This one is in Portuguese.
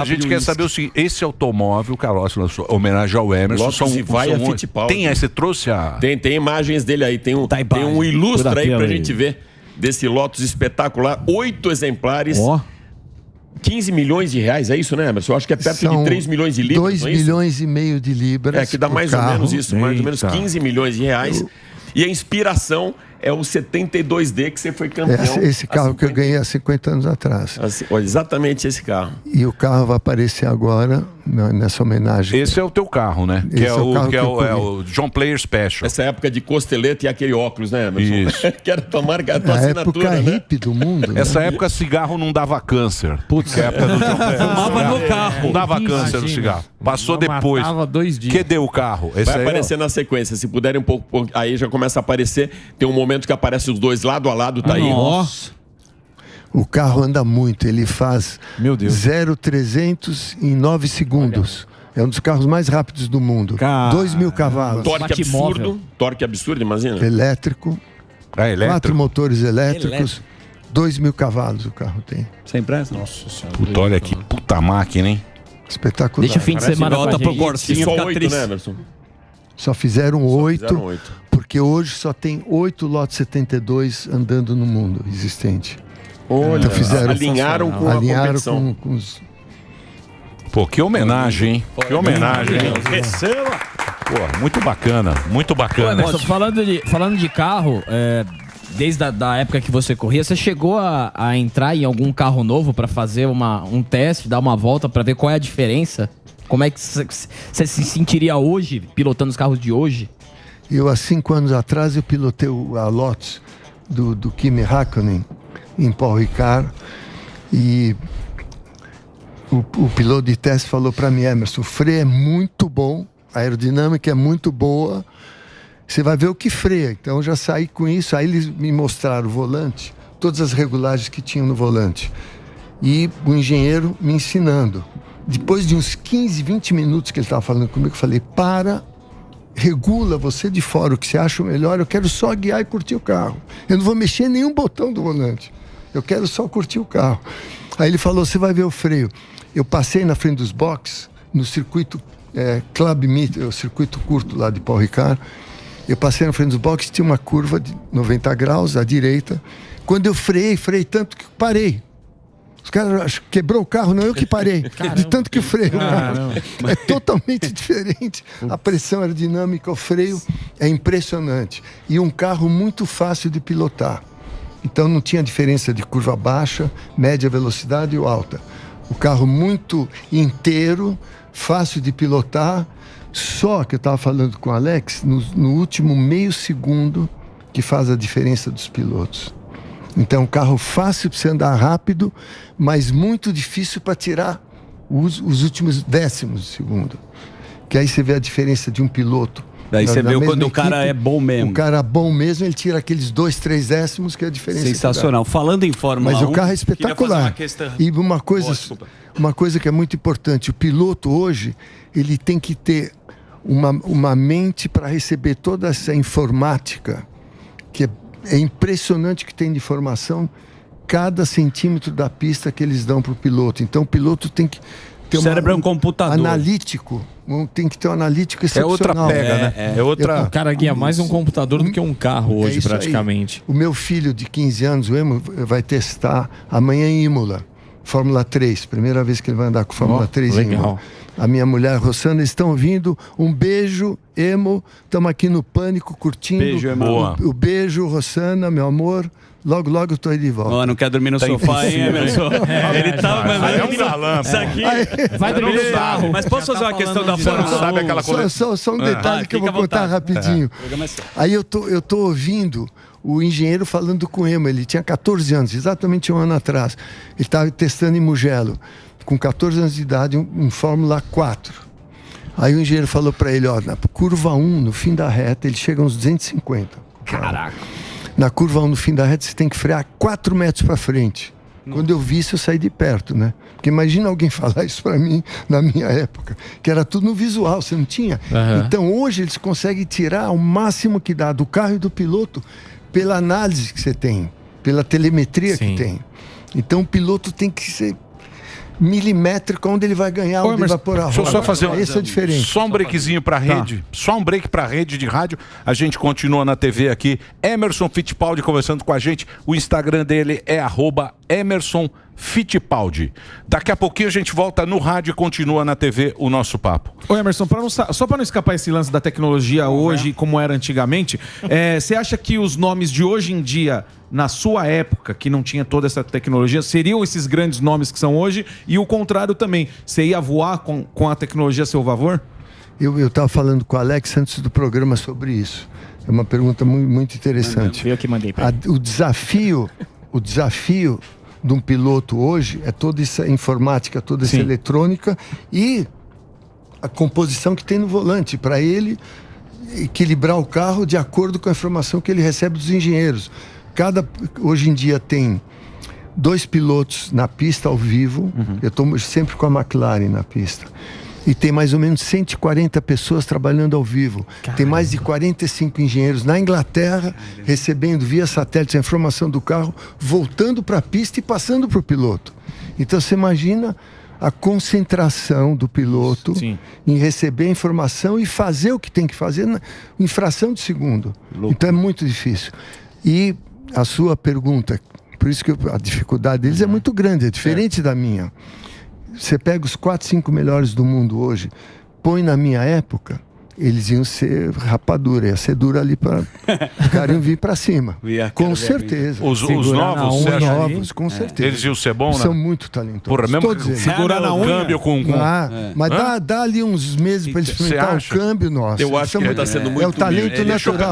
A gente quer saber o seguinte, esse automóvel, o Carlos lançou, homenagem ao Emerson, Lotus Evija Fittipaldi. Tem aí, você trouxe a... Tem imagens dele aí, tem um ilustre aí pra gente ver desse Lotus espetacular, 8 exemplares, 15 milhões de reais, é isso, né, Emerson? Eu acho que é perto de 3 milhões de libras, 2 milhões e meio de libras. É, que dá mais ou menos isso, mais ou menos 15 milhões de reais. E a inspiração é o 72D que você foi campeão. Esse carro que eu ganhei há 50 anos atrás. Exatamente esse carro. E o carro vai aparecer agora nessa homenagem. Esse é o teu carro, né? Esse é o John Player Special. Essa época de costeleta e aquele óculos, né, Emerson? Isso. Que era tua marca, a tua assinatura, época né? hippie do mundo. Essa época cigarro não dava câncer. Putz, a época do John Player. Fumava no carro. Não dava câncer no cigarro. Passou depois. Matava 2 dias. Que deu o carro? Esse Vai aparecer na sequência. Se puderem um pouco, aí já começa a aparecer. Tem um momento que aparece os dois lado a lado, tá aí. Nossa. O carro anda muito, ele faz 0-300 em 9 segundos. É um dos carros mais rápidos do mundo. 2.000 cavalos. Torque absurdo, imagina. Elétrico. 4 motores elétricos. 2.000 cavalos o carro tem. Sem pressa? Nossa senhora. Puta, olha que puta máquina, hein? Espetacular. Deixa o fim de semana com a gente. E só 8, né, Emerson? Só fizeram 8, porque hoje só tem 8 lotes 72 andando no mundo existente. Olha, então fizeram, alinharam com a competição. Com os... Pô, que homenagem, hein? Que homenagem, hein? Receba! Pô, muito bacana, muito bacana. Emerson, falando de carro, desde a época que você corria, você chegou a entrar em algum carro novo para fazer um teste, dar uma volta para ver qual é a diferença? Como é que você se sentiria hoje, pilotando os carros de hoje? Eu, há 5 anos atrás, eu pilotei a Lotus do Kimi Räikkönen em Paul Ricard, e o piloto de teste falou para mim: Emerson, o freio é muito bom, a aerodinâmica é muito boa, você vai ver o que freia. Então eu já saí com isso. Aí eles me mostraram o volante, todas as regulagens que tinham no volante, e o engenheiro me ensinando. Depois de uns 15, 20 minutos que ele estava falando comigo, eu falei: regula você de fora o que você acha melhor, eu quero só guiar e curtir o carro. Eu não vou mexer em nenhum botão do volante, eu quero só curtir o carro. Aí ele falou: você vai ver o freio. Eu passei na frente dos boxes, no circuito Club Meet, o circuito curto lá de Paul Ricard. Eu passei na frente dos boxes, tinha uma curva de 90 graus à direita. Quando eu freiei tanto que parei. Os caras quebrou o carro, não eu que parei. Caramba. De tanto que o freio. É totalmente diferente. A pressão aerodinâmica, o freio é impressionante. E um carro muito fácil de pilotar. Então não tinha diferença de curva baixa, média velocidade ou alta. O carro muito inteiro, fácil de pilotar. Só que eu estava falando com o Alex, no último meio segundo que faz a diferença dos pilotos. Então, um carro fácil para você andar rápido, mas muito difícil para tirar os últimos décimos de segundo. Que aí você vê a diferença de um piloto. Daí você vê quando o cara é bom mesmo. O cara bom mesmo, ele tira aqueles 2, 3 décimos, que é a diferença. Sensacional. Falando em Fórmula 1... Mas o carro é espetacular. E uma coisa que é muito importante, o piloto hoje, ele tem que ter uma mente para receber toda essa informática, que é impressionante que tem de informação cada centímetro da pista que eles dão para o piloto. Então o piloto tem que ter o cérebro é um computador analítico, tem que ter um analítico excepcional. É outra pega, né? É outra... O cara guia mais um computador do que um carro hoje, praticamente. Aí. O meu filho de 15 anos, o Emo, vai testar amanhã em Imola, Fórmula 3, primeira vez que ele vai andar com Fórmula 3 em Imola. A minha mulher, Rossana, estão ouvindo. Um beijo, Emo. Estamos aqui no Pânico, curtindo. Beijo, Emo. O beijo, Rossana, meu amor. Logo, logo eu tô aí de volta. Oh, não quer dormir no sofá, hein, Emerson? Ele tá... É um galã. Isso aqui... Vai dormir no carro. Mas posso fazer uma questão da Fórmula 1? Sabe aquela coisa... Só um detalhe que eu vou contar rapidinho. Aí eu tô ouvindo o engenheiro falando com o Emo. Ele tinha 14 anos, exatamente um ano atrás. Ele estava testando em Mugello, com 14 anos de idade, um Fórmula 4. Aí o engenheiro falou para ele: ó, na curva 1, no fim da reta, ele chega a uns 250. Caraca. Na curva 1, no fim da reta, você tem que frear 4 metros para frente. Quando eu vi isso, eu saí de perto, né? Porque imagina alguém falar isso para mim na minha época, que era tudo no visual, você não tinha. Então hoje eles conseguem tirar o máximo que dá do carro e do piloto pela análise que você tem, pela telemetria que tem. Então o piloto tem que ser milimétrica onde ele vai ganhar, onde ele vai pôr a roda. Deixa eu só fazer Essa é a diferença. Só um breakzinho pra rede. Só um break pra rede de rádio. A gente continua na TV aqui. Emerson Fittipaldi conversando com a gente. O Instagram dele é @EmersonFittipaldi. Daqui a pouquinho a gente volta no rádio e continua na TV o nosso papo. Ô Emerson, só para não escapar esse lance da tecnologia hoje, como era antigamente, você acha que os nomes de hoje em dia, na sua época, que não tinha toda essa tecnologia, seriam esses grandes nomes que são hoje? E o contrário também, você ia voar com a tecnologia a seu favor? Eu estava falando com o Alex antes do programa sobre isso. É uma pergunta muito interessante. Eu que mandei pra ele. O desafio de um piloto hoje é toda essa informática, toda essa eletrônica e a composição que tem no volante, para ele equilibrar o carro de acordo com a informação que ele recebe dos engenheiros. Hoje em dia tem 2 pilotos na pista ao vivo. Eu estou sempre com a McLaren na pista. E tem mais ou menos 140 pessoas trabalhando ao vivo. Caramba. Tem mais de 45 engenheiros na Inglaterra recebendo via satélite a informação do carro, voltando para a pista e passando para o piloto. Então você imagina a concentração do piloto em receber a informação e fazer o que tem que fazer em fração de segundo. Então é muito difícil. E a sua pergunta, por isso que a dificuldade deles é muito grande, é diferente da minha. Você pega os 4, 5 melhores do mundo hoje, põe na minha época, eles iam ser rapadura, ia ser dura ali para os caras iam vir para cima. Com certeza. Os novos, com certeza. Eles iam ser bons, né? São muito talentosos. Porra, mesmo que segurar na câmbio com... Mas dá ali uns meses para eles experimentar o câmbio nosso. Eu acho que ele está sendo muito é o talento natural.